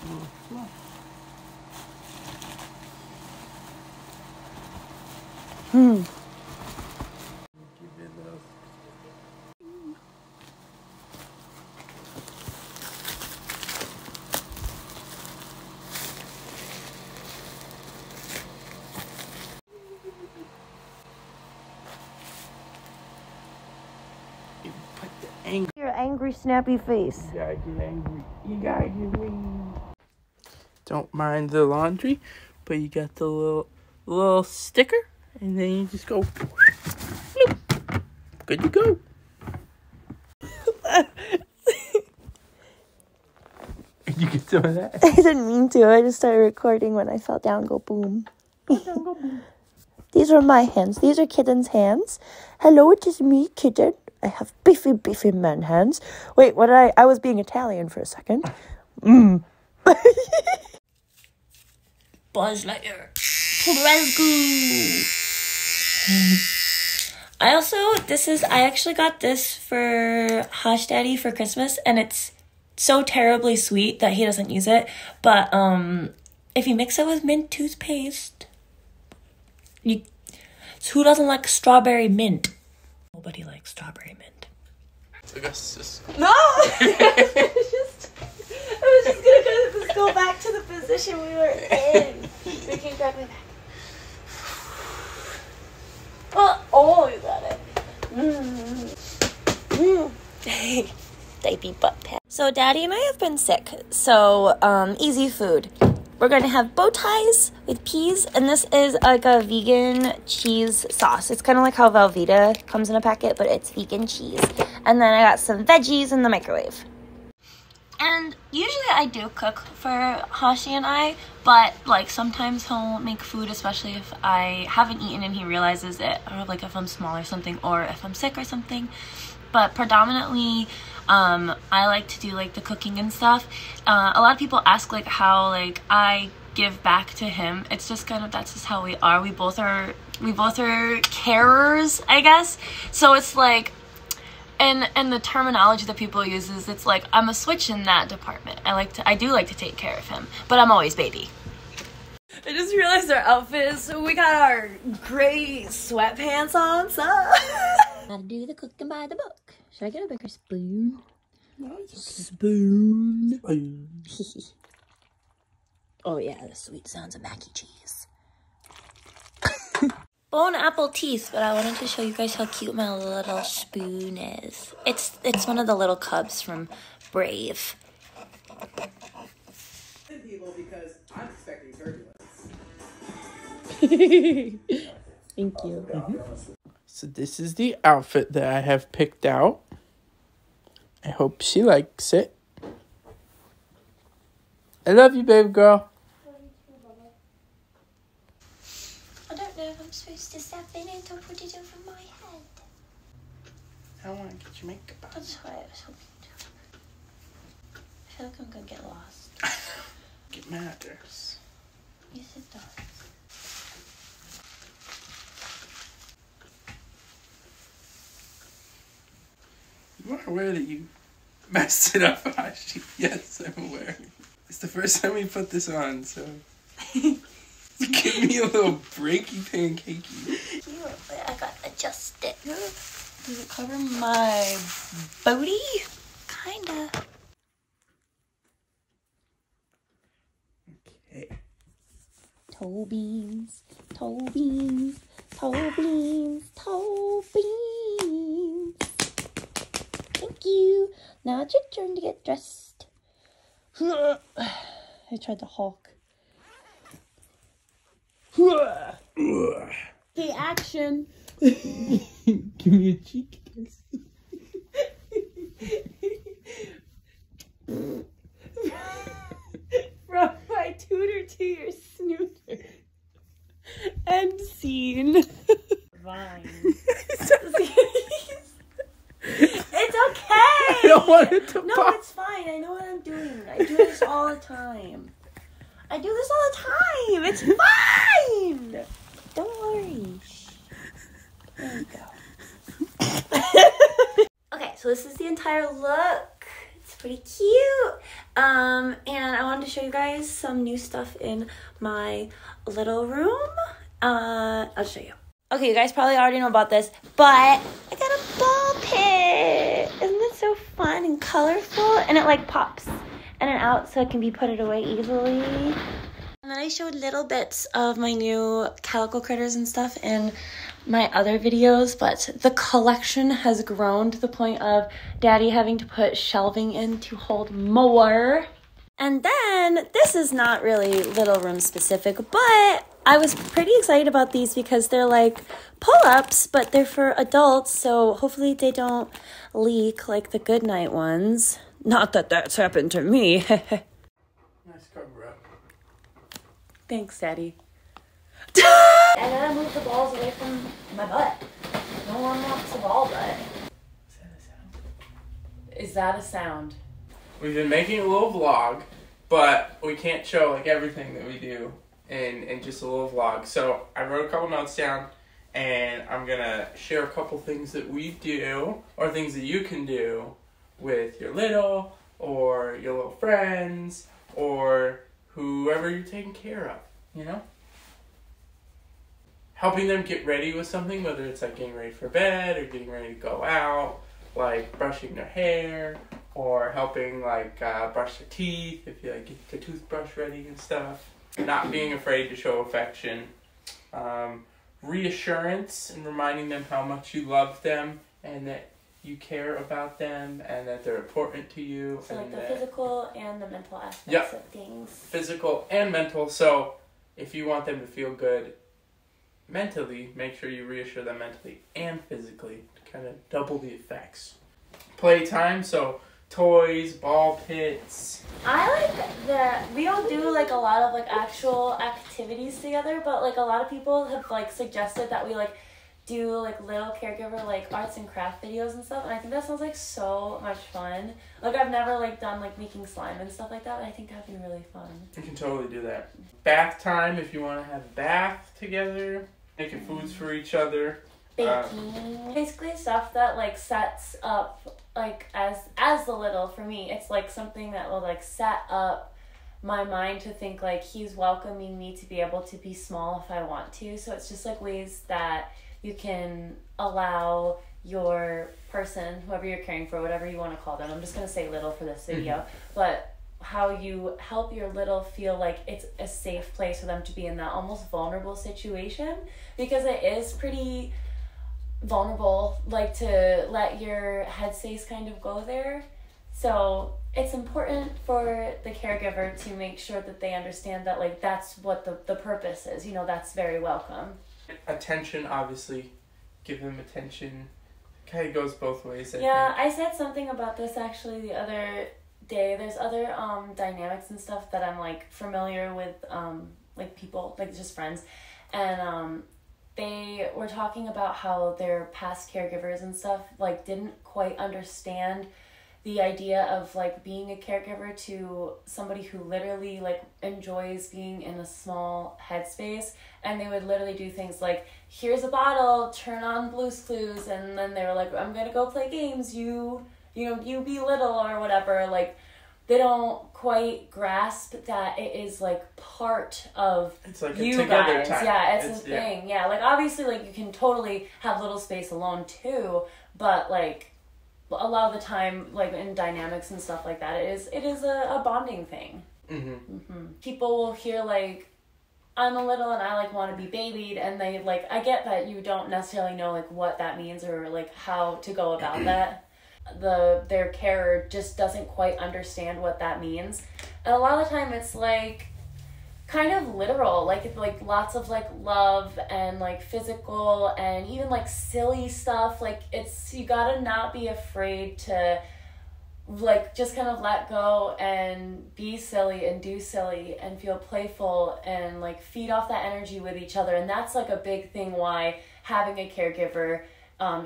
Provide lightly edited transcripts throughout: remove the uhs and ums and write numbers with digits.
little fluff. Give it a little. Put the angry. Your angry, snappy face. You gotta get angry. You gotta get angry. Don't mind the laundry, but you got the little sticker, and then you just go. Bloop. Good to go. Did you get some of that? I didn't mean to. I just started recording when I fell down. Go boom. These are my hands. These are Kidden's hands. Hello, it is me, Kidden. I have beefy man hands. Wait, what did I was being Italian for a second. Buzz Lightyear. Let's go. I actually got this for Hosh Daddy for Christmas, and it's so terribly sweet that he doesn't use it. But if you mix it with mint toothpaste, who doesn't like strawberry mint? Nobody likes strawberry mint. Augustus. No! I was just gonna go back to the position we were in. We can grab me back. Oh, you got it. Hey, baby butt pat. So Daddy and I have been sick, so easy food. We're gonna have bow ties with peas, and this is like a vegan cheese sauce. It's kind of like how Velveeta comes in a packet, but it's vegan cheese. And then I got some veggies in the microwave. And usually I do cook for Hoshi and I, but like sometimes he'll make food, especially if I haven't eaten and he realizes it, or like if I'm small or something, or if I'm sick or something. But predominantly, I like to do like the cooking and stuff. A lot of people ask like how like I give back to him. It's just kind of, that's just how we are. We both are carers, I guess. So it's like, and the terminology that people use is, it's like I'm a switch in that department. I do like to take care of him, but I'm always baby. I just realized our outfits. We got our gray sweatpants on, so gotta do the cooking by the book. Should I get a bigger spoon? No, spoon. Oh yeah, the sweet sounds of mac and cheese. Bone apple teeth, but I wanted to show you guys how cute my little spoon is. It's one of the little cubs from Brave. People, because I'm expecting turbulence. Thank you. So this is the outfit that I have picked out. I hope she likes it. I love you, baby girl. I don't know if I'm supposed to step in it or put it over my head. I don't want to get your makeup on. That's why I was hoping to. I feel like I'm gonna get lost. Get matters. Yes, it does. You are aware that you messed it up, Hashi? Yes, I'm aware. It's the first time we put this on, so give me a little breaky pancakey. I gotta adjust it. Does it cover my booty? Kinda. Okay. Toe beans, toe beans, toe beans, toe beans. Thank you. Now it's your turn to get dressed. I tried to Hulk. Okay, action. Give me a cheek kiss. From my tutor to your snooter. End scene. Vine. It's okay. I don't want it to No, pop. it's fine. I know what I'm doing. I do this all the time. It's fine. Don't worry. There we go. Okay, so this is the entire look. It's pretty cute. And I wanted to show you guys some new stuff in my little room. I'll show you. Okay, you guys probably already know about this, but I got a ball pit. Isn't it so fun and colorful? And it like pops in and out so it can be put away easily. And then I showed little bits of my new calico critters and stuff in my other videos, but the collection has grown to the point of Daddy having to put shelving in to hold more. And then, this is not really little room specific, but I was pretty excited about these because they're like pull-ups, but they're for adults, so hopefully they don't leak like the Goodnight ones. Not that that's happened to me. Nice cover up. Thanks, Daddy. I gotta move the balls away from my butt. No one wants a ball butt. Is that a sound? Is that a sound? We've been making a little vlog, but we can't show like everything that we do in just a little vlog. So I wrote a couple notes down, and I'm gonna share a couple things that we do, or things that you can do with your little, or your little friends, or whoever you're taking care of, you know? Helping them get ready with something, whether it's like getting ready for bed, or getting ready to go out, like brushing their hair, or helping like brush their teeth, if you like get the toothbrush ready and stuff. Not being afraid to show affection. Reassurance and reminding them how much you love them and that you care about them and that they're important to you. So and like the physical and the mental aspects Yep. of things. Physical and mental. So if you want them to feel good mentally, make sure you reassure them mentally and physically to kind of double the effects. Playtime, so toys, ball pits. I like that we don't do like a lot of like actual activities together, but like a lot of people have like suggested that we like do like little caregiver like arts and craft videos and stuff, and I think that sounds like so much fun. Like I've never like done like making slime and stuff like that, but I think that'd be really fun. You can totally do that. Bath time, if you want to have a bath together. Making foods for each other. Baking. Basically stuff that like sets up like as the little, for me, it's like something that will like set up my mind to think like he's welcoming me to be able to be small if I want to. So it's just like ways that you can allow your person, whoever you're caring for, whatever you want to call them. I'm just going to say little for this video, but how you help your little feel like it's a safe place for them to be in that almost vulnerable situation, because it is pretty vulnerable, like to let your headspace kind of go there. So it's important for the caregiver to make sure that they understand that like that's what the purpose is, you know, that's very welcome. Attention, obviously, give them attention. Kind of goes both ways, I think. I said something about this actually the other day. There's other dynamics and stuff that I'm like familiar with, like people, like just friends, and they were talking about how their past caregivers and stuff like didn't quite understand the idea of like being a caregiver to somebody who literally like enjoys being in a small headspace, and they would literally do things like, here's a bottle, turn on Blue's Clues, and then they were like, I'm gonna go play games, you be little or whatever. Like they don't quite grasp that it is like part of it's like you guys. Time. Yeah, it's a thing. Yeah, like obviously like you can totally have little space alone too, but like a lot of the time, like in dynamics and stuff like that, it is a bonding thing. People will hear like, I'm a little and I like want to be babied, and they like, I get that you don't necessarily know like what that means or like how to go about that. Their carer just doesn't quite understand what that means, and a lot of the time it's like kind of literal, like lots of like love and like physical and even like silly stuff. Like it's, you gotta not be afraid to like just kind of let go and be silly and do silly and feel playful and like feed off that energy with each other. And that's like a big thing why having a caregiver,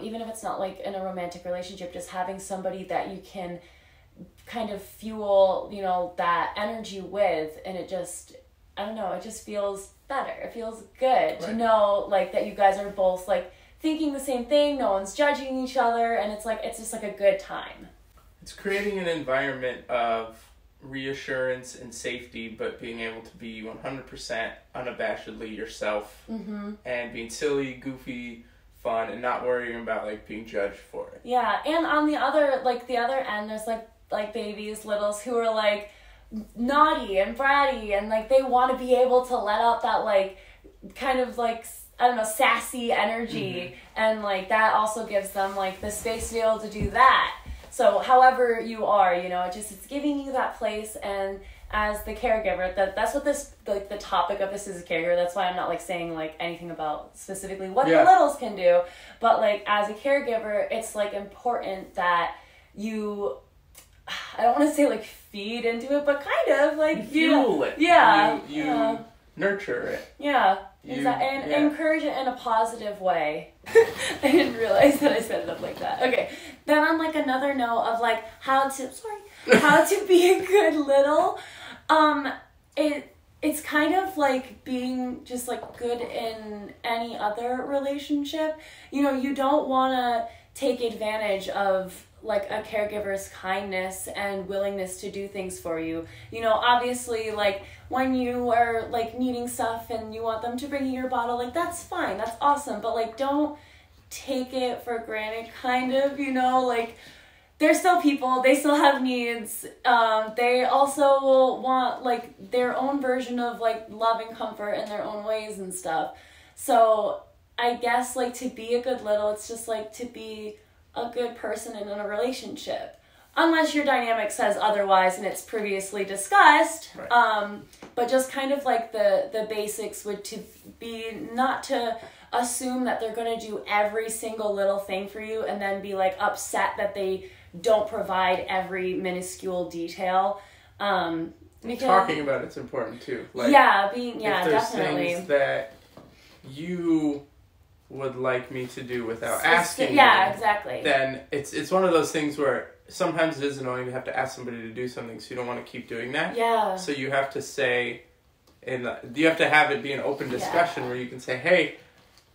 even if it's not like in a romantic relationship, just having somebody that you can kind of fuel, you know, that energy with, and it just, I don't know, it just feels better. It feels good to know like that you guys are both like thinking the same thing, no one's judging each other, and it's like, it's just like a good time. It's creating an environment of reassurance and safety, but being able to be 100% unabashedly yourself, and being silly, goofy, fun, and not worrying about like being judged for it. Yeah, and on the other end, there's like babies, littles who are like naughty and bratty, and like they want to be able to let out that like kind of like, I don't know, sassy energy, and like that also gives them like the space to be able to do that. So however you are, you know, it's giving you that place, and as the caregiver, that's what this, like the topic of this is, a caregiver. That's why I'm not like saying like anything about specifically what the littles can do, but like as a caregiver, it's like important that you, I don't want to say like feed into it, but kind of like fuel it. Yeah. You nurture it. Yeah. And encourage it in a positive way. I didn't realize that I set it up like that. Okay. Then on like another note of like how to be a good little, it's kind of like being just like good in any other relationship. You know, you don't want to take advantage of like a caregiver's kindness and willingness to do things for you. You know, obviously, like when you are like needing stuff and you want them to bring you your bottle, like that's fine, that's awesome, but like don't take it for granted, kind of, you know, like they're still people, they still have needs, they also will want like their own version of like love and comfort in their own ways and stuff. So I guess like to be a good little, it's just like to be a good person in a relationship, unless your dynamic says otherwise and it's previously discussed. Right. But just kind of like the basics would to be not to assume that they're going to do every single little thing for you and then be like upset that they don't provide every minuscule detail. Because talking about it's important too. Like, definitely. Things that you would like me to do without asking exactly. Then it's one of those things where sometimes it is annoying to have to ask somebody to do something, so you don't want to keep doing that. Yeah. So you have to say, and you have to have it be an open discussion where you can say, hey,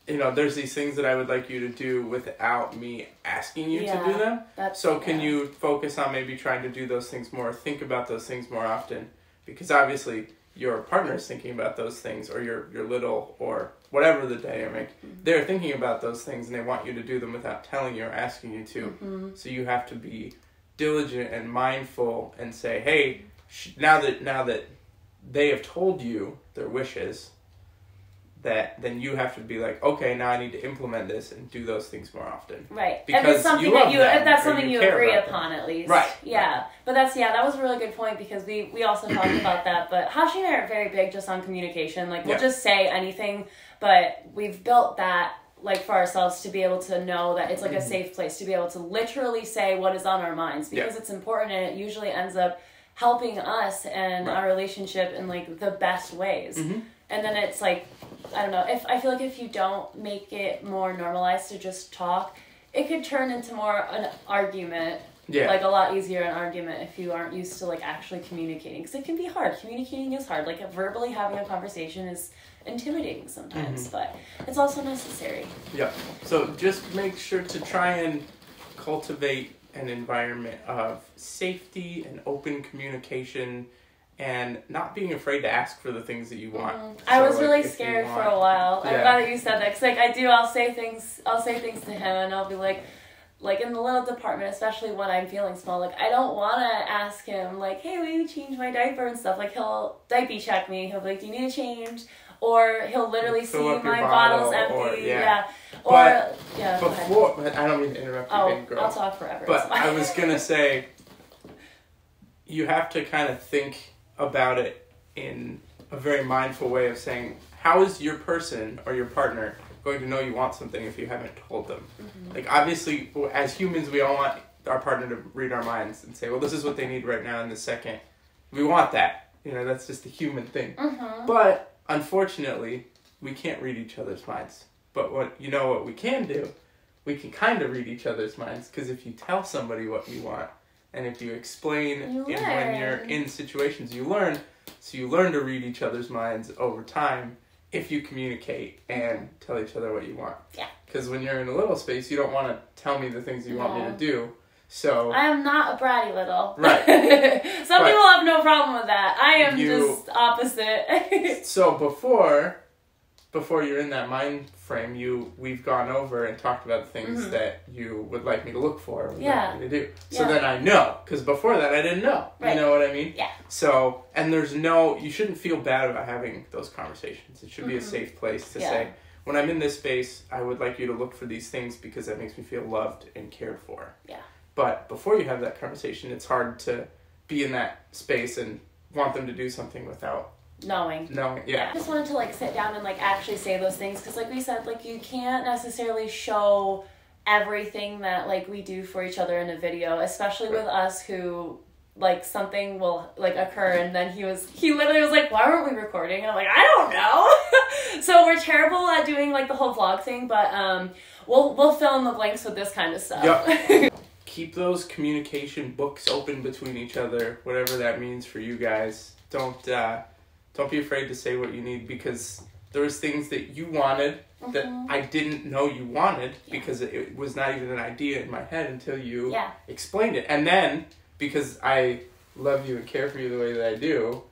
you know, there's these things that I would like you to do without me asking you to do them. Can you focus on maybe trying to do those things more, think about those things more often? Because obviously your partner's thinking about those things, or your little, or whatever the dynamic, they're thinking about those things and they want you to do them without telling you or asking you to. So you have to be diligent and mindful and say, hey, now that they have told you their wishes, then you have to be like, okay, now I need to implement this and do those things more often. Right. Because and it's something that's something you agree upon them. At least. Right. Yeah. Right. But that was a really good point, because we also talked about that. But Hashi and I are very big just on communication. Like we'll just say anything, but we've built that like for ourselves to be able to know that it's like a safe place to be able to literally say what is on our minds, because it's important, and it usually ends up helping us and our relationship in like the best ways. And then it's like, I don't know, I feel like if you don't make it more normalized to just talk, it could turn into more an argument. Yeah. Like a lot easier an argument if you aren't used to like actually communicating, because it can be hard. Communicating is hard. Like verbally having a conversation is intimidating sometimes, but it's also necessary. Yeah. So just make sure to try and cultivate an environment of safety and open communication, and not being afraid to ask for the things that you want. I was really scared for a while. I'm glad that you said that, because like I'll say things to him, and I'll be like in the little department, especially when I'm feeling small, like I don't want to ask him like, hey, will you change my diaper and stuff. Like he'll diaper check me. He'll be like, do you need a change? Or he'll literally see my bottle's empty. But I don't mean to interrupt you, big girl. I'll talk forever. But I was gonna say, you have to kind of think about it in a very mindful way of saying, how is your person or your partner going to know you want something if you haven't told them? Like obviously, as humans, we all want our partner to read our minds and say, well, this is what they need right now in this second. We want that. You know, that's just a human thing. But unfortunately, we can't read each other's minds. But what we can do? We can kind of read each other's minds, because if you tell somebody what you want, and if you explain when you're in situations, you learn. So you learn to read each other's minds over time if you communicate and tell each other what you want. Yeah. Because when you're in a little space, you don't want to tell me the things you want me to do. So I am not a bratty little. Right. Some people have no problem with that. I am just opposite. So before you're in that mind frame, we've gone over and talked about the things that you would like me to look for, would like me to do. So then I know, because before that I didn't know. Right. You know what I mean? Yeah. So, and you shouldn't feel bad about having those conversations. It should be a safe place to say, when I'm in this space, I would like you to look for these things because that makes me feel loved and cared for. Yeah. But before you have that conversation, it's hard to be in that space and want them to do something without knowing. Yeah. I just wanted to like sit down and like actually say those things because like we said, like you can't necessarily show everything that like we do for each other in a video, especially with us who like something will like occur and then he literally was like, why weren't we recording? And I'm like, I don't know. So we're terrible at doing like the whole vlog thing, but we'll fill in the blanks with this kind of stuff. Yep. Keep those communication books open between each other, whatever that means for you guys. Don't be afraid to say what you need, because there was things that you wanted that I didn't know you wanted because it was not even an idea in my head until you explained it. And then, because I love you and care for you the way that I do,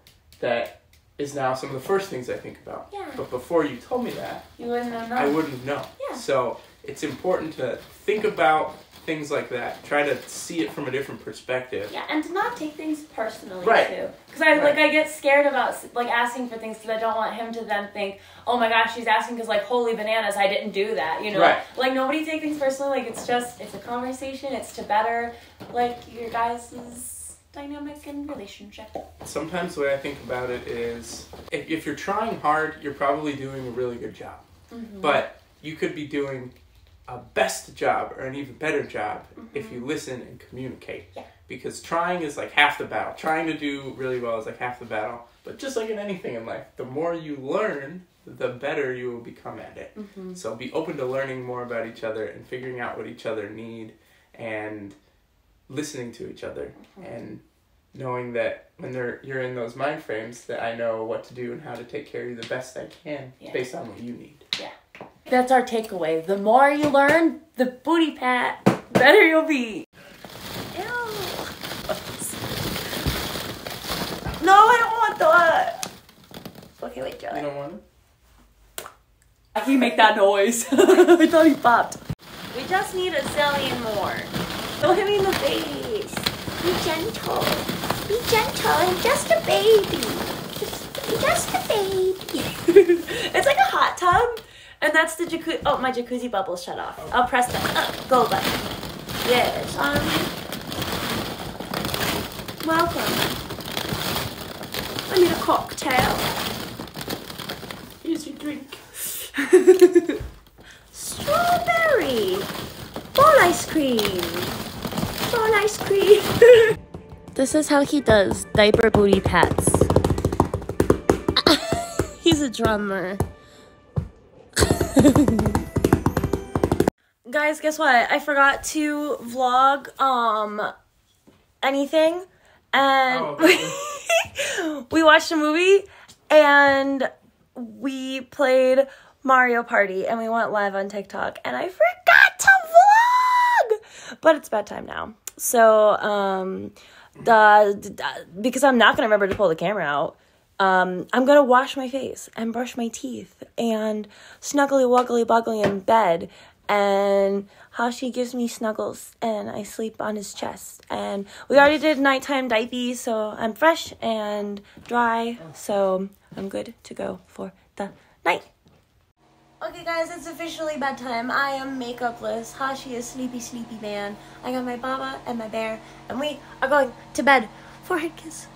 that is now some of the first things I think about. Yeah. But before you told me that, you wouldn't have known. I wouldn't know. Yeah. So it's important to think about things like that. Try to see it from a different perspective. Yeah, and to not take things personally too. Because I get scared about like asking for things because I don't want him to then think, oh my gosh, she's asking because like holy bananas, I didn't do that. You know, like nobody take things personally. Like it's a conversation. It's to better like your guys' dynamic and relationship. Sometimes the way I think about it is if you're trying hard, you're probably doing a really good job. But you could be doing a best job or an even better job if you listen and communicate. Yeah. Because trying is like half the battle. Trying to do really well is like half the battle. But just like in anything in life, the more you learn, the better you will become at it. So be open to learning more about each other and figuring out what each other need and listening to each other and knowing that when you're in those mind frames that I know what to do and how to take care of you the best I can based on what you need. Yeah. That's our takeaway. The more you learn, the booty pat, better you'll be. Ew. No, I don't want that. Okay, wait, Joey. You don't want it? He make that noise. I thought he popped. We just need a zillion more. Don't hit me in the face. Be gentle. Be gentle. I'm just a baby. Just a baby. It's like a hot tub. And that's the jacuzzi. Oh, my jacuzzi bubble shut off. I'll press that go button. Yes. Welcome. I need a cocktail. Here's your drink. Strawberry. Ball ice cream. Ball ice cream. This is how he does diaper booty pats. He's a drummer. Guys, guess what? I forgot to vlog anything, and we watched a movie and we played Mario Party and we went live on TikTok and I forgot to vlog, but it's bedtime now, so because I'm not gonna remember to pull the camera out, I'm gonna wash my face and brush my teeth and snuggly wuggly buggly in bed, and Hashi gives me snuggles and I sleep on his chest, and we already did nighttime diapers, so I'm fresh and dry, so I'm good to go for the night. Okay guys, it's officially bedtime. I am makeupless. Hashi is sleepy man. I got my Baba and my bear, and we are going to bed. Forehead kiss.